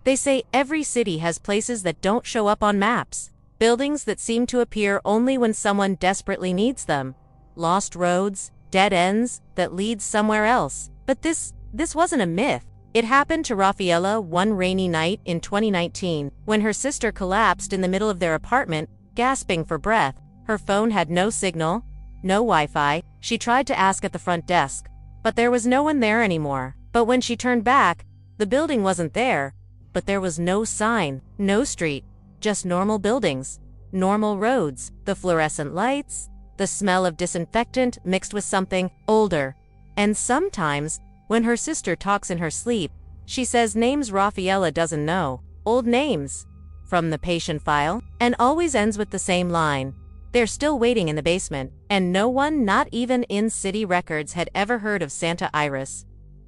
They say every city has places that don't show up on maps, buildings that seem to appear only when someone desperately needs them, lost roads, dead ends that lead somewhere else. But this wasn't a myth. It happened to Rafaela one rainy night in 2019 when her sister collapsed in the middle of their apartment, gasping for breath. Her phone had no signal, no Wi-Fi. She tried to ask at the front desk, but there was no one there anymore. But when she turned back, the building wasn't there, but there was no sign, no street, just normal buildings, normal roads, the fluorescent lights, the smell of disinfectant mixed with something older. And sometimes, when her sister talks in her sleep, she says names Rafaela doesn't know, old names, from the patient file, and always ends with the same line. They're still waiting in the basement, and no one, not even in city records, had ever heard of Santa Iris.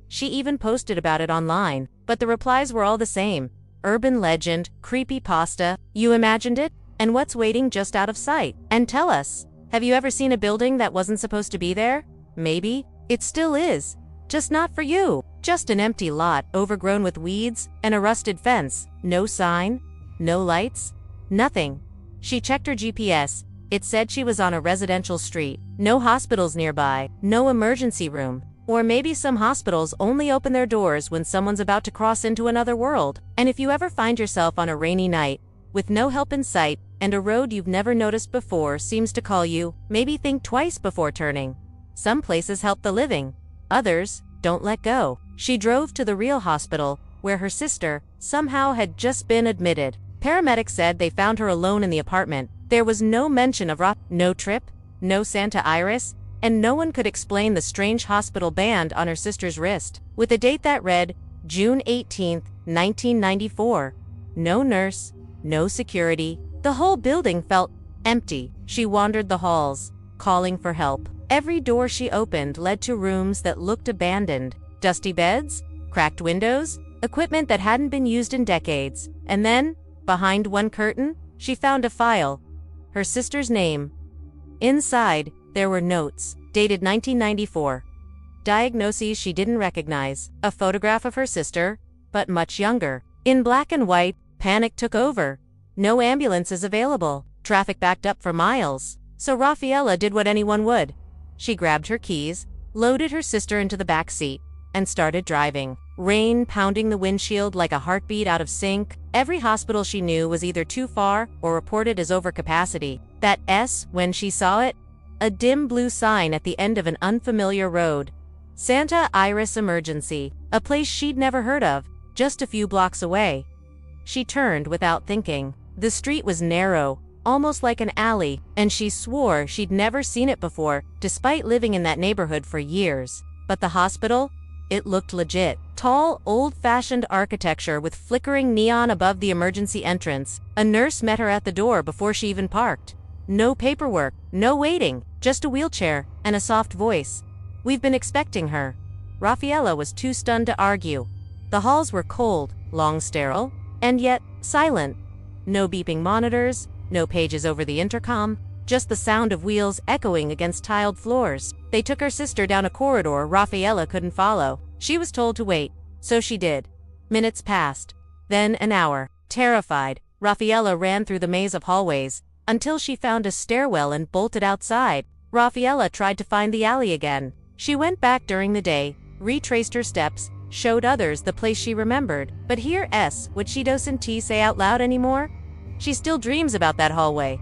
She even posted about it online, but the replies were all the same. Urban legend, creepypasta, you imagined it, and what's waiting just out of sight? And tell us, have you ever seen a building that wasn't supposed to be there? Maybe it still is, just not for you. Just an empty lot overgrown with weeds and a rusted fence. No sign, no lights, nothing. She checked her GPS. It said she was on a residential street. No hospitals nearby, no emergency room. Or maybe some hospitals only open their doors when someone's about to cross into another world. And if you ever find yourself on a rainy night, with no help in sight, and a road you've never noticed before seems to call you, maybe think twice before turning. Some places help the living. Others don't let go. She drove to the real hospital, where her sister somehow had just been admitted. Paramedics said they found her alone in the apartment. There was no mention of no trip, no Santa Iris, and no one could explain the strange hospital band on her sister's wrist, with a date that read June 18, 1994. No nurse, no security. The whole building felt empty. She wandered the halls, calling for help. Every door she opened led to rooms that looked abandoned. Dusty beds, cracked windows, equipment that hadn't been used in decades. And then, behind one curtain, she found a file. Her sister's name. Inside, there were notes, dated 1994. Diagnoses she didn't recognize. A photograph of her sister, but much younger. In black and white, panic took over. No ambulances available. Traffic backed up for miles. So Rafaela did what anyone would. She grabbed her keys, loaded her sister into the back seat, and started driving. Rain pounding the windshield like a heartbeat out of sync. Every hospital she knew was either too far or reported as overcapacity. That S, when she saw it, a dim blue sign at the end of an unfamiliar road. Santa Iris Emergency, a place she'd never heard of, just a few blocks away. She turned without thinking. The street was narrow, almost like an alley, and she swore she'd never seen it before, despite living in that neighborhood for years. But the hospital? It looked legit. Tall, old-fashioned architecture with flickering neon above the emergency entrance. A nurse met her at the door before she even parked. No paperwork, no waiting, just a wheelchair and a soft voice. We've been expecting her. Rafaela was too stunned to argue. The halls were cold, long sterile, and yet silent. No beeping monitors, no pages over the intercom, just the sound of wheels echoing against tiled floors. They took her sister down a corridor Rafaela couldn't follow. She was told to wait, so she did. Minutes passed, then an hour. Terrified, Rafaela ran through the maze of hallways, until she found a stairwell and bolted outside. Rafaela tried to find the alley again. She went back during the day, retraced her steps, showed others the place she remembered. But here would she doesn't say out loud anymore? She still dreams about that hallway.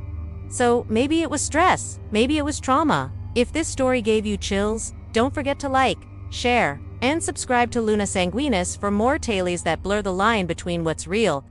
So maybe it was stress, maybe it was trauma. If this story gave you chills, don't forget to like, share, and subscribe to Luna Sanguinis for more tales that blur the line between what's real